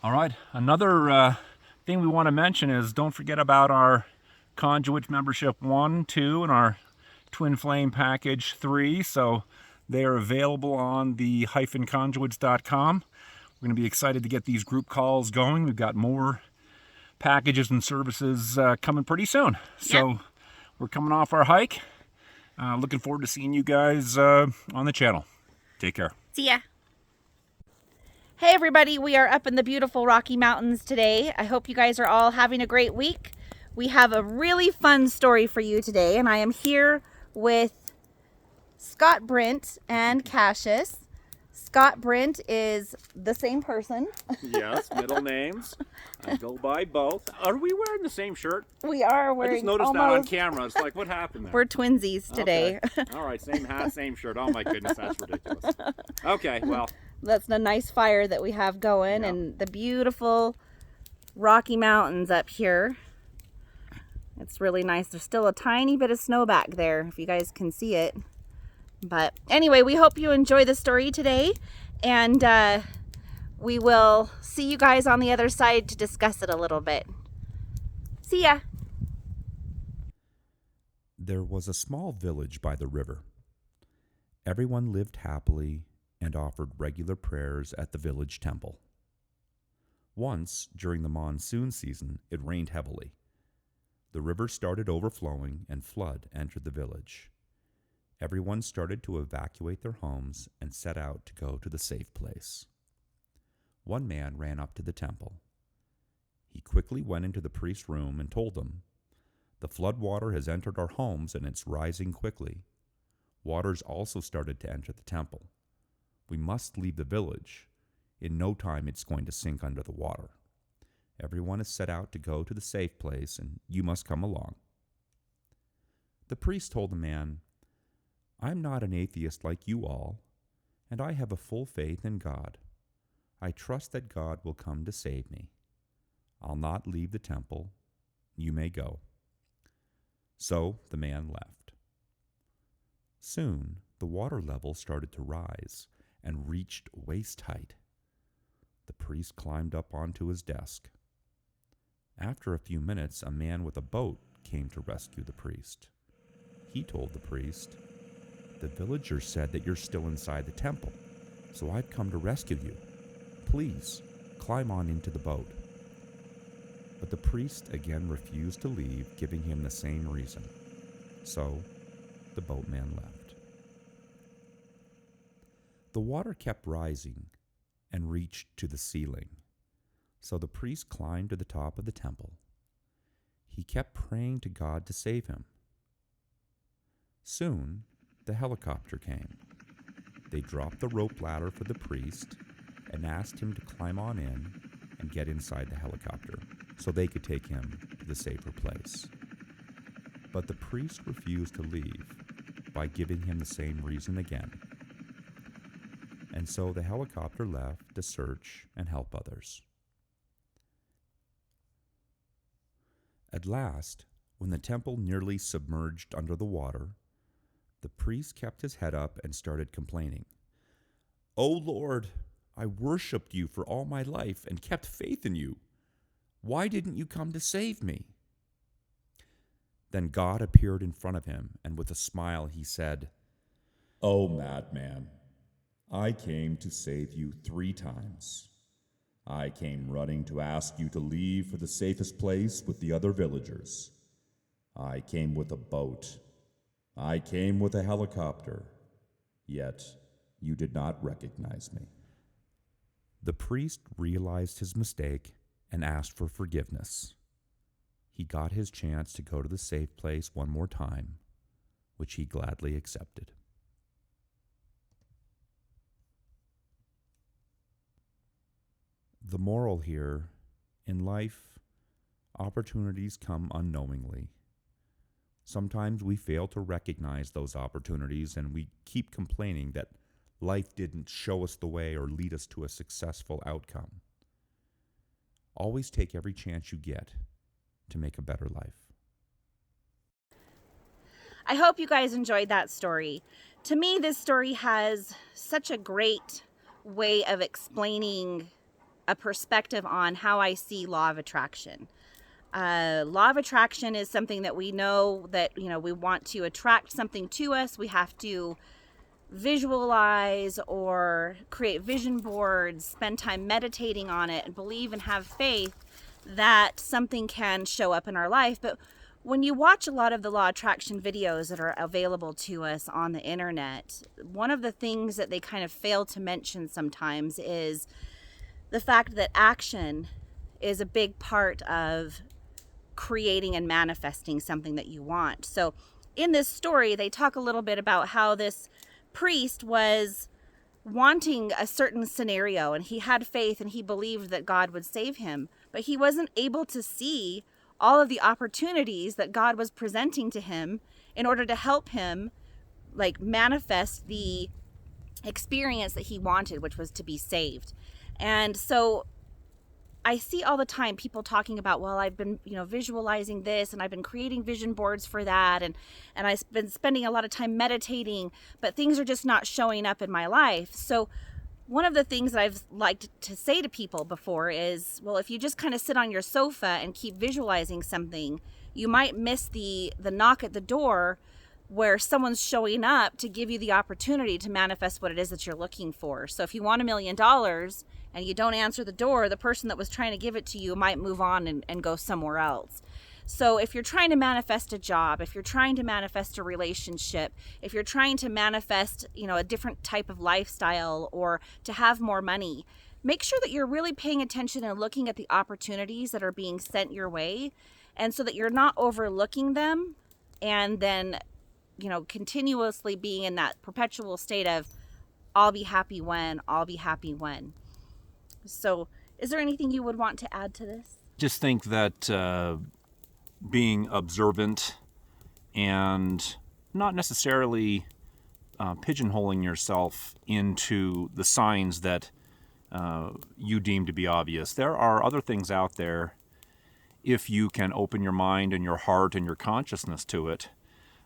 All right, another thing we want to mention is don't forget about our Conduits membership 1, 2, and our Twin Flame package 3. So they are available on the conduits.com. We're going to be excited to get these group calls going. We've got more packages and services coming pretty soon. So Yep. we're coming off our hike. Looking forward to seeing you guys on the channel. Take care. See ya. Hey everybody, we are up in the beautiful Rocky Mountains today. I hope you guys are all having a great week. We have a really fun story for you today, and I am here with Scott Brent and Cassius. Scott Brent is the same person. Yes, middle names. I go by both. Are we wearing the same shirt? We are I wearing just noticed almost... that on camera. It's like, what happened there? We're twinsies today. Okay. All right, same hat, same shirt. Oh my goodness, that's ridiculous. Okay, well. That's the nice fire that we have going, Yeah. and the beautiful Rocky Mountains up here. It's really nice. There's still a tiny bit of snow back there, if you guys can see it. But anyway, we hope you enjoy the story today, and we will see you guys on the other side to discuss it a little bit. See ya. There was a small village by the river. Everyone lived happily and offered regular prayers at the village temple. Once, during the monsoon season, it rained heavily. The river started overflowing and flood entered the village. Everyone started to evacuate their homes and set out to go to the safe place. One man ran up to the temple. He quickly went into the priest's room and told them, "The flood water has entered our homes and it's rising quickly. Waters also started to enter the temple. We must leave the village. In no time it's going to sink under the water. Everyone is set out to go to the safe place, and you must come along." The priest told the man, "I'm not an atheist like you all, and I have a full faith in God. I trust that God will come to save me. I'll not leave the temple. You may go." So the man left. Soon the water level started to rise and reached waist height. The priest climbed up onto his desk. After a few minutes, a man with a boat came to rescue the priest. He told the priest, "The villagers said that you're still inside the temple, so I've come to rescue you. Please, climb on into the boat." But the priest again refused to leave, giving him the same reason. So the boatman left. The water kept rising and reached to the ceiling. So the priest climbed to the top of the temple. He kept praying to God to save him. Soon, the helicopter came. They dropped the rope ladder for the priest and asked him to climb on in and get inside the helicopter so they could take him to the safer place. But the priest refused to leave by giving him the same reason again. And so the helicopter left to search and help others. At last, when the temple nearly submerged under the water, the priest kept his head up and started complaining. "O Lord, I worshipped you for all my life and kept faith in you. Why didn't you come to save me?" Then God appeared in front of him, and with a smile he said, "O madman, I came to save you 3 times. I came running to ask you to leave for the safest place with the other villagers. I came with a boat. I came with a helicopter. Yet you did not recognize me." The priest realized his mistake and asked for forgiveness. He got his chance to go to the safe place one more time, which he gladly accepted. The moral here, in life, opportunities come unknowingly. Sometimes we fail to recognize those opportunities and we keep complaining that life didn't show us the way or lead us to a successful outcome. Always take every chance you get to make a better life. I hope you guys enjoyed that story. To me, this story has such a great way of explaining a perspective on how I see law of attraction. Law of attraction is something that we know that, we want to attract something to us. We have to visualize or create vision boards, spend time meditating on it, and believe and have faith that something can show up in our life. But when you watch a lot of the law of attraction videos that are available to us on the internet, one of the things that they kind of fail to mention sometimes is the fact that action is a big part of creating and manifesting something that you want. So in this story, they talk a little bit about how this priest was wanting a certain scenario, and he had faith and he believed that God would save him, but he wasn't able to see all of the opportunities that God was presenting to him in order to help him manifest the experience that he wanted, which was to be saved. And so I see all the time people talking about, well, I've been, visualizing this, and I've been creating vision boards for that, and I've been spending a lot of time meditating, but things are just not showing up in my life. So one of the things that I've liked to say to people before is, well, if you just kind of sit on your sofa and keep visualizing something, you might miss the knock at the door where someone's showing up to give you the opportunity to manifest what it is that you're looking for. So if you want $1 million and you don't answer the door, the person that was trying to give it to you might move on and go somewhere else. So if you're trying to manifest a job, if you're trying to manifest a relationship, if you're trying to manifest, a different type of lifestyle or to have more money, make sure that you're really paying attention and looking at the opportunities that are being sent your way, and so that you're not overlooking them and then continuously being in that perpetual state of, I'll be happy when. So is there anything you would want to add to this? Just think that being observant and not necessarily pigeonholing yourself into the signs that you deem to be obvious. There are other things out there if you can open your mind and your heart and your consciousness to it.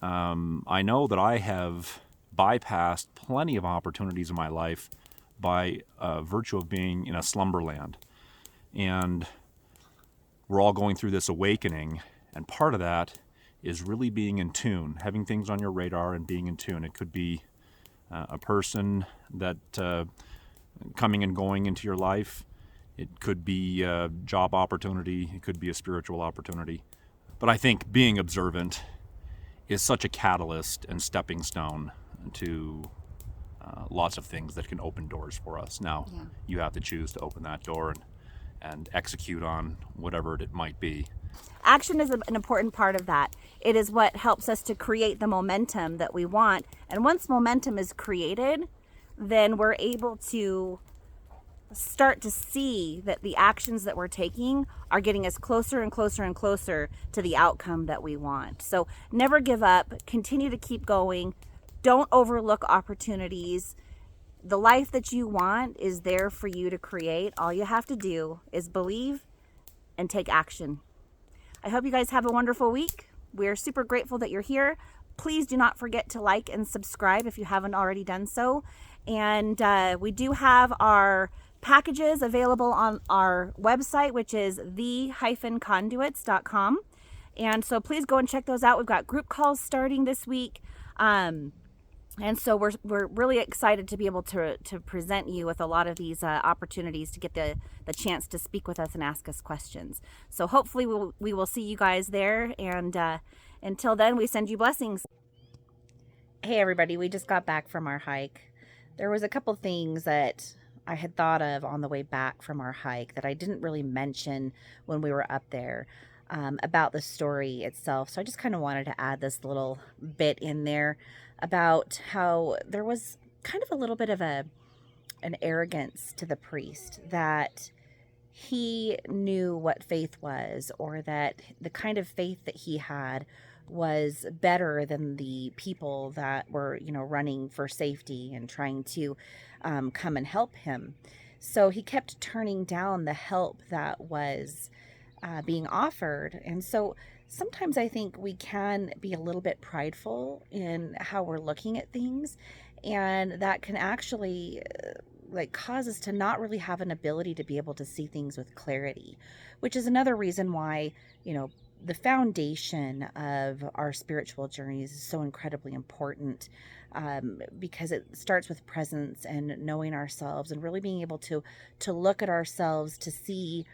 I know that I have bypassed plenty of opportunities in my life by virtue of being in a slumberland. And we're all going through this awakening, and part of that is really being in tune, having things on your radar and being in tune. It could be a person that coming and going into your life. It could be a job opportunity. It could be a spiritual opportunity. But I think being observant is such a catalyst and stepping stone to lots of things that can open doors for us. Now, you have to choose to open that door and execute on whatever it might be. Action is an important part of that. It is what helps us to create the momentum that we want. And once momentum is created, then we're able to start to see that the actions that we're taking are getting us closer and closer and closer to the outcome that we want. So never give up, continue to keep going. Don't overlook opportunities. The life that you want is there for you to create. All you have to do is believe and take action. I hope you guys have a wonderful week. We're super grateful that you're here. Please do not forget to like and subscribe if you haven't already done so. And we do have our packages available on our website, which is the-conduits.com. And so please go and check those out. We've got group calls starting this week. And so we're really excited to be able to present you with a lot of these opportunities to get the chance to speak with us and ask us questions. So hopefully we will see you guys there. And until then, we send you blessings. Hey everybody, we just got back from our hike. There was a couple things that I had thought of on the way back from our hike that I didn't really mention when we were up there about the story itself. So I just kind of wanted to add this little bit in there about how there was kind of a little bit of an arrogance to the priest, that he knew what faith was, or that the kind of faith that he had was better than the people that were, running for safety and trying to come and help him. So he kept turning down the help that was being offered. And so sometimes I think we can be a little bit prideful in how we're looking at things, and that can actually like cause us to not really have an ability to be able to see things with clarity, which is another reason why, you know, the foundation of our spiritual journeys is so incredibly important, because it starts with presence and knowing ourselves and really being able to look at ourselves to see,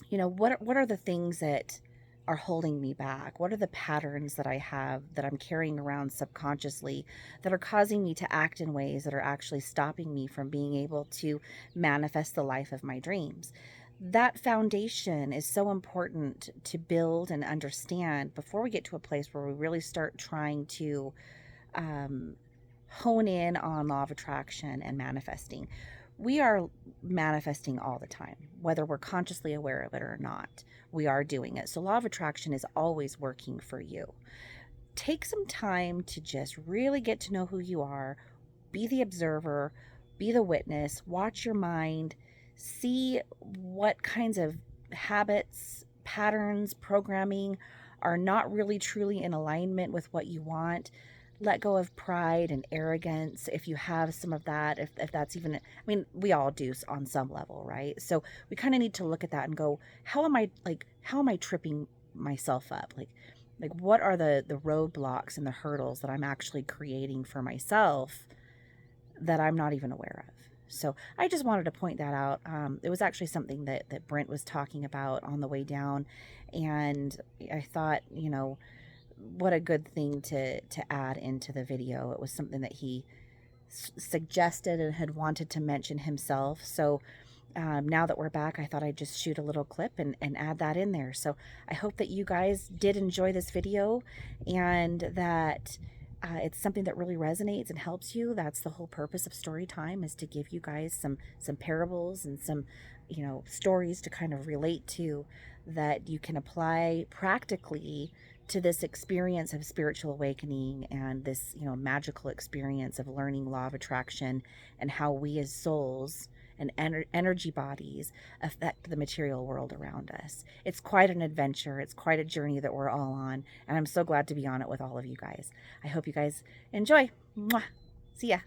you know, what are the things that are holding me back? What are the patterns that I have that I'm carrying around subconsciously that are causing me to act in ways that are actually stopping me from being able to manifest the life of my dreams? That foundation is so important to build and understand before we get to a place where we really start trying to um, hone in on law of attraction and manifesting. We are manifesting all the time, whether we're consciously aware of it or not. We are doing it. So law of attraction is always working for you. Take some time to just really get to know who you are, be the observer, be the witness, watch your mind, see what kinds of habits, patterns, programming are not really truly in alignment with what you want. Let go of pride and arrogance if you have some of that, if that's even, I mean, we all do on some level, right? So we kind of need to look at that and go, how am I tripping myself up? Like what are the roadblocks and the hurdles that I'm actually creating for myself that I'm not even aware of? So I just wanted to point that out. It was actually something that Brent was talking about on the way down, and I thought, you know, what a good thing to add into the video. It was something that he suggested and had wanted to mention himself. So now that we're back, I thought I'd just shoot a little clip and add that in there. So I hope that you guys did enjoy this video, and that it's something that really resonates and helps you. That's the whole purpose of story time, is to give you guys some parables and some, you know, stories to kind of relate to, that you can apply practically to this experience of spiritual awakening and this, you know, magical experience of learning law of attraction and how we as souls and energy bodies affect the material world around us. It's quite an adventure. It's quite a journey that we're all on, and I'm so glad to be on it with all of you guys. I hope you guys enjoy. Mwah. See ya.